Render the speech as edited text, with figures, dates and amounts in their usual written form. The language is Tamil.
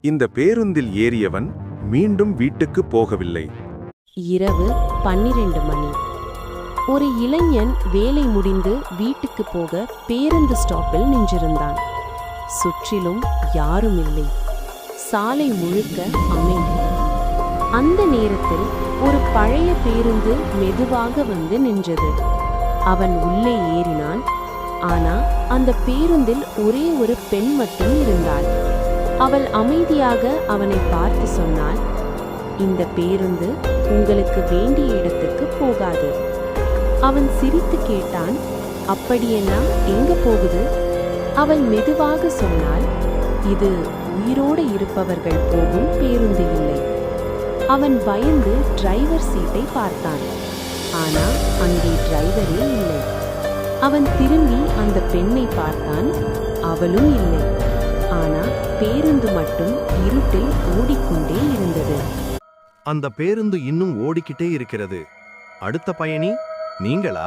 இந்த பேருந்தில் ஏறியவன் மீண்டும் வீட்டுக்கு போகவில்லை. இரவு 12 மணி. ஒரு இளைஞன் வேலை முடிந்து வீட்டுக்கு போக பேருந்து ஸ்டாப்பில் நின்றிருந்தான். சுற்றிலும் யாரும் இல்லை. சாலை முழுக்க அமைதி. அந்த நேரத்தில் ஒரு பழைய பேருந்து மெதுவாக வந்து நின்றது. அவன் உள்ளே ஏறினான். ஆனா அந்த பேருந்தில் ஒரே ஒரு பெண் மட்டும் இருந்தாள். அவள் அமைதியாக அவனை பார்த்து சொன்னாள், இந்த பேருந்து உங்களுக்கு வேண்டிய இடத்துக்கு போகாது. அவன் சிரித்து கேட்டான், அப்படியென்னா எங்க போகுது? அவள் மெதுவாக சொன்னாள், இது உயிரோடு இருப்பவர்கள் போகும் பேருந்து இல்லை. அவன் பயந்து டிரைவர் சீட்டை பார்த்தான். ஆனா அங்கே டிரைவரே இல்லை. அவன் திரும்பி அந்த பெண்ணை பார்த்தான். அவளும் இல்லை. ஆனா பேருந்து மட்டும் இருட்டில் ஓடிக்கொண்டே இருந்தது. அந்த பேருந்து இன்னும் ஓடிக்கிட்டே இருக்கிறது. அடுத்த பயணி நீங்களா?